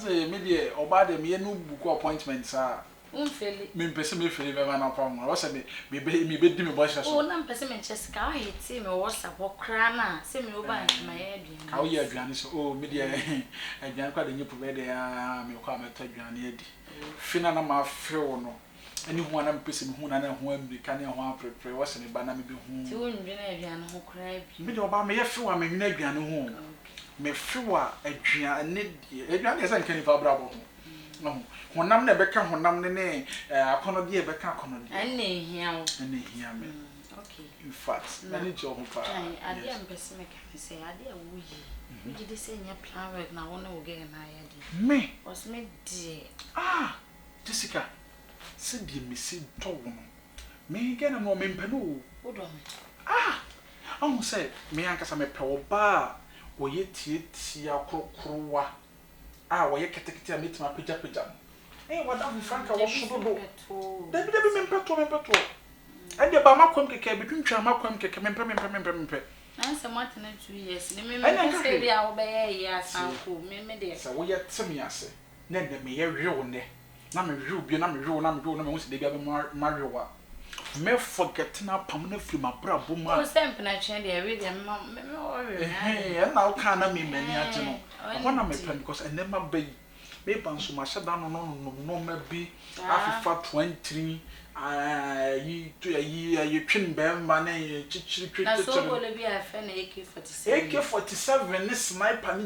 say media oba dem ye no book appointments ah. Unfeli. Me pese me feli be na pam. O say me be di me boys so. Oh, na pese me cheska o hiti me WhatsApp okra na say me oba ma ye aduane. Ka o ye aduane so oh media aduane kwa de nyipo be de ah me kwa meta aduane adi. Fina na ma feel no. Ani ho na mpese me hu na ho America na ho aprepre wo se me ba na me be hu. Ti won dwe na aduane ho kra bi. Me de oba me ye feel wa me nwina aduane ho. Me feel wa aduane die. Aduane esa nka ni fa brabo ho. No. Honam na beka honam ne akono de beka akono de. Anna ehia wo. Anna ehia me. Okay. In fact, na ni jo ho pa. Ade am pese me ka say ade a wo yi. You dey say nya plan work na wona wo get na ya di. Me. Was me die. Ah, Jessica. Se die me se to wo no. Me get na no me mpa no. Wo do me. Ah. Ahu say me ankasa me pe wo ba wo ye tietia krokrowa. Ah, wo ye ketekete a metima pagya. Eh, what Franka was so do. Debi me mpeto. And the Bama kwam keke between twama kwam keke mempe. Answer what na 2 years. Ni me say bia wo be ye asanko me de. So wo ye temi ase. Na de me ye hwe ne. Na me hwe bi na me hu se de bia be marewa. Me forget na pam na firi mabrabo ma. O semp na twen de we de me worry. Eh, na wo kan na me mani ate no. Ho na me pen because enema be me banso ma shada no ma bi afifa 23 yi to yi twin be ma na chichiri na so go le bi afa na AK47 ni sniper ni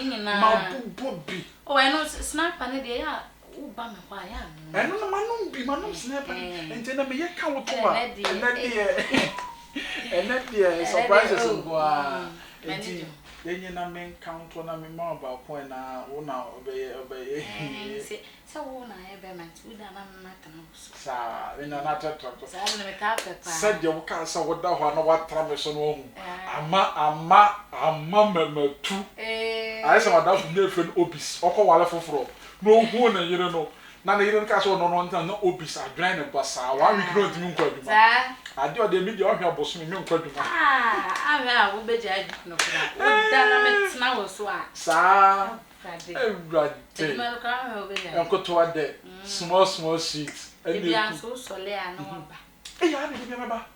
nyina ma bubo bi o eno sniper ni de ya u ba me kwa ya no eno no manum sniper ente na me ye ka wo to a ena surprises go a enti yenye na men count na me ma ba point na wo na obeye se wo na e be ma tu da na mata na so sa we na na tata sa na me ka pepa sa de wo ka sa wo da ho na wa tra me so no hu ama mematu ai sa ma da fu na efe obis okọ wale foforo no hu na yire no na na yire ka so no ntan na obis adwan ne basa wa week no dimi nkwa duma sa ade o de media o hwe aboso me nkwa duma aha wo be jaji no kura o da na me tina wo so a sa everybody ma ka ho be ja enkoto ade small sheet e bia so sole a na wa ba ya de bia ba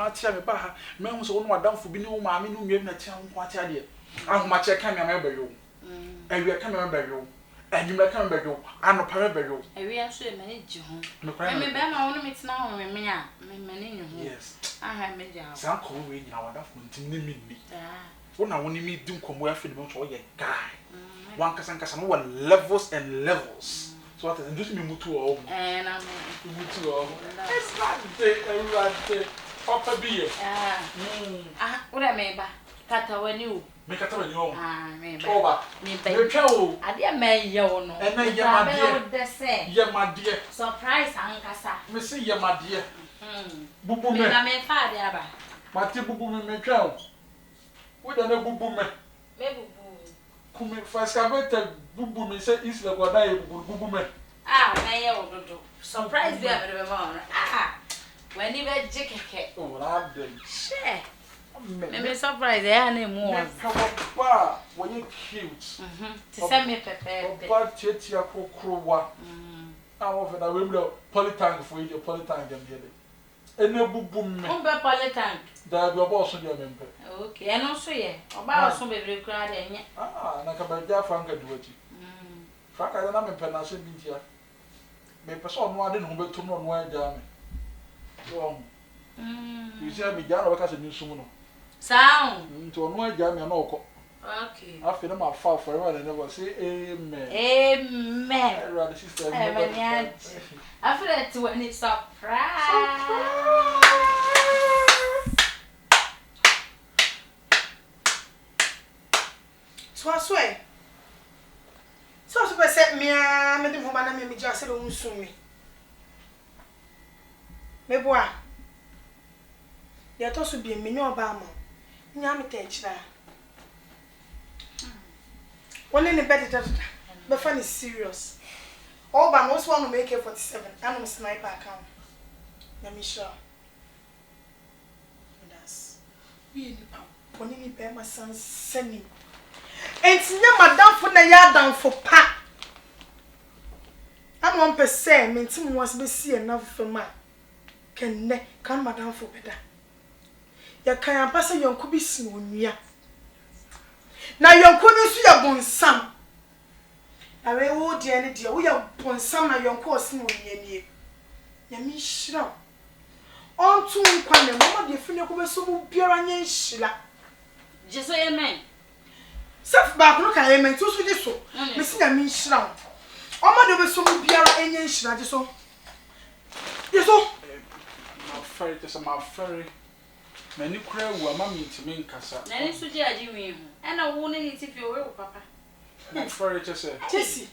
atia me ba ha me hu so wo no adamfo bi ne wo maame no nwiem na tia ho atia de ahoma che ka me ba yo awie ka me ba yo anwuma ka me ba yo anopa me ba yo awie aso e mane ji ho me ba ma wo no metina ho me a me mane nyu ho yes aha me ja san ko we nyina wadafo ntim ne minni wo na wo ni mi di nkomo afi ne so ye guy wan kasa no levels and levels so what is just me mutu o na me mutu o everybody papa biye ura me ba kata wani o me kata wani o me ba oba me ba me twa o ade me ye wo no e na ye made ye made surprise ankasa me se ye made bubu me na me fa ade aba mate bubu me twa o wo da na bubu me bubu kuma fascavator bubu me se isla goda ye bubu me me ye wo dodo surprise be aba be ma when you be jikeke oh la dem share me surprise ya na mu o papa when you cute to send me pepe papa chetia kokrowa awo fe da we mlo polytank for you polytank dem here ene bubu me on be polytank da bi obo so de mempe okay eno so ye oba so bebre kura de nye na ka ba ja Franka duati Franka na mempe na so bi ntia me person no ade no beto no no aja me you see me jana waka se nsum no sound to no aja me na okọ okay afi na ma fa forever and never say amen amen sister after that when it's surprise So I swear. So I said, me, I made him home and me just said, oh, soon me. Me boy. There also be a menu Obama. Nyam tenchra. One in the bed, but fun is serious. Obama was one to make it 47. I'm a sniper account. Let me sure. That's we one in the my son sending. And madam for the yard down for pa. I'm 1%, mean, was be see enough for my can madam for better. Ya kan pasa yonko bi sinonua na yonko bi su ya bonsam na we wo de ne de wo ya bonsam na yonko osinonua nie ya mi hira ontu nkwa ne mo de fune ko be so mu biara nya hira jeso amen saf ba ko ka amen to so jeso me si na mi hira o mo de be so mu biara nya hira jeso my friend is my friend. Many cry were mammy to me in Cassa. Nanny suggest you, and I won't need if you will, papa. My friend just said, Jessie,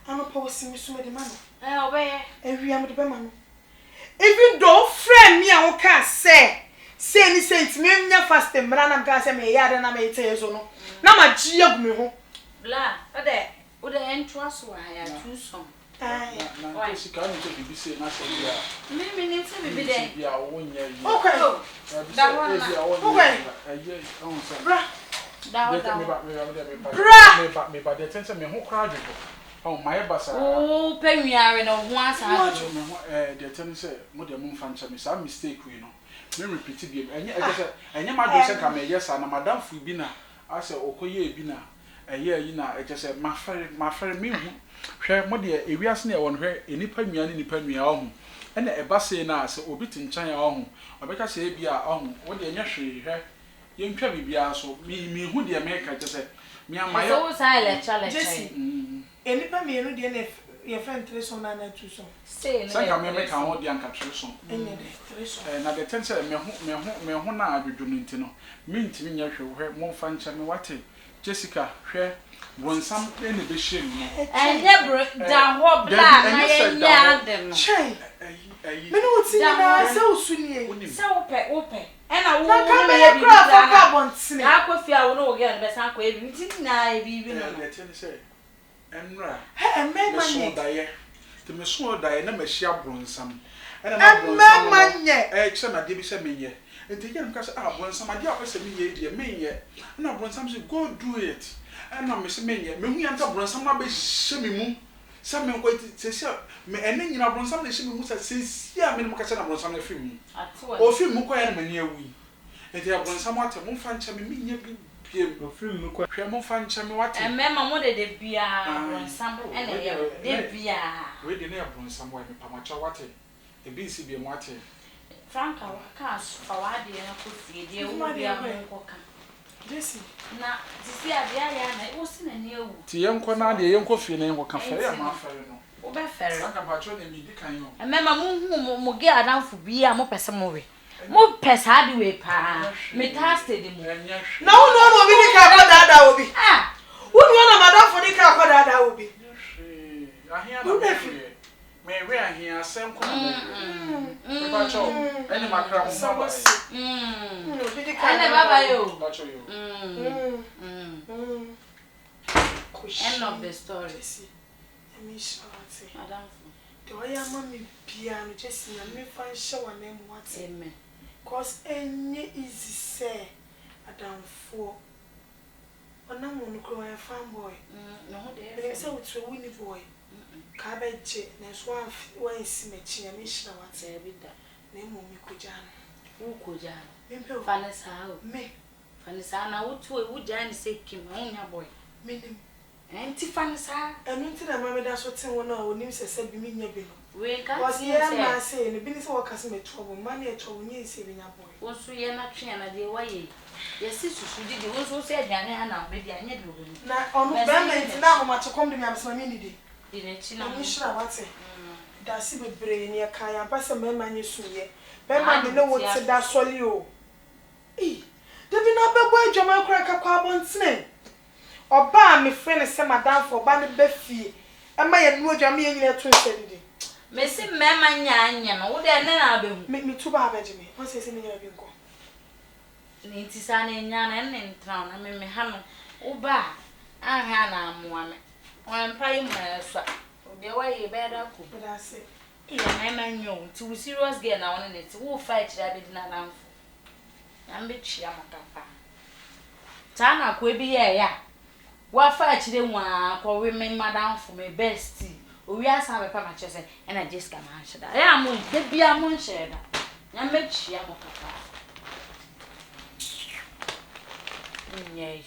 I'm a post in so many man. I'll wear Every am the man. If you don't friend me, I can't say any sense, me fast and Branham gas and me yard and I may tell you so. Now my jig me home. Blah, but there would I entrust why I have two songs. Why she can't be saying, I said, Maybe need to be there. yeah, 1 year. Okay, that one, me by the attention, me who cried. Oh, my bassa. Oh, pay me are in a once. The attorney said, Mother Moon Fancha, miss a mistake, you know. Me repeat it, and you might say, come yes, and Madame Fubina. I said, Okoye Bina. A year, you know, I just said, my friend, me. Share Modia, a reas near one her, any pemian in the pemia home. And a bassy now, so obit in China home, or because they be our own, what the nursery her. Young Chubby be so me who the America just said, me and my own silent challenge. Jessie, any pemian, dear, your friend Treson and Tucson. Say, I make our own young Treson. And at the 10 said, me who now be doing to know. Mean to me, you heard more fun, chummy what Jessica, share. When some any be shame, and Deborah, down what black, and them. Chain, me no see na so suni. So open. And I won't come here for carbon snake. I could feel no again, but I could even I be say. Emra, hey, man, my die. To me, so die, and I'm a sharp bronsome. And I'm man, yet, a debi say me yet. And the young cast up when some idea was a me yet. And I want something go do it. And I'm Miss Mania, me and some ransom be shimmy moon. Some men wait to say, me and then you know, ransom shimmy moon says, yeah, me mock a ransom film. Or film Muko and near we. And they have run somewhat a moon fan chammy me, or film Muko, Cremo fan chammy what. And Mamma wanted a beer, ransom, and a beer. We didn't have run somewhere, Pamacha water. The BCB and water. Franka, cast for our dear, I could feed you, my dear walker. Jessie, now, this year, it wasn't a new. The young corner, the young coffee name will come fair, my friend. Over fair. I can patron and me, can you? And Mamma Moon will get down for beer, more pessimary. More pest hard way, pa. Me tasted him. No, we can't put that will be. Ah, who you madam for the car that will be? I hear no may wear here some any macram. I never buy you. End of the story. Let me show it. Madam, the way I mammy piano just in me find show and name what amen. Cause any easy say Adam for. Or no one grow a farm boy. No, they say it's a winnie boy. Cabbage, there's one symmetry, and mission what's a bit that. Name me Kujan. Who could Jan? Vanessa, me. Vanessa, now would Jan say Kim, only a boy. Meaning, Auntie Vanessa, and into the mamma that's what someone or names a said, be me near below. We can't was here, I say, and the business workers may trouble, money at trouble, me saving a boy. Once we are not trained at the way. Yes, sister, she did also said, Diana, maybe I need to. Now, on the band, now much to come to me as my minute. Didn't she know? I'm sure what's it. That's it, brain near Kaya, pass a man you soon yet. But know what's it that's all you. Eh, there be no boy, Jamal Cracker carbon snake. Oba me friend say madam for ba ne be fie. E ma ye nu adwa me ye nyina to nsedi. Me si mema nya no wo de ne na abehu. Me tu ba abeji me. Won say me nya bi nko. Ni ti sa ne nya na ne ntra na me ha no. Wo ba aha na amoa me. Wan pa yi ma sa. O de wa ye be da ku. But I say Yeah, mema nyo. Ti we serious girl na won ne ti wo fight da be di na namfo. Na mbe chia makapa. Ta na ko ebi ye ya. Wa fa chire nwa ko we me madam for me best. Owi asa be pa ma chese e na Jessica ma hye da. Ya mo de bia mo hye da. Na mbe chia makapa. Nye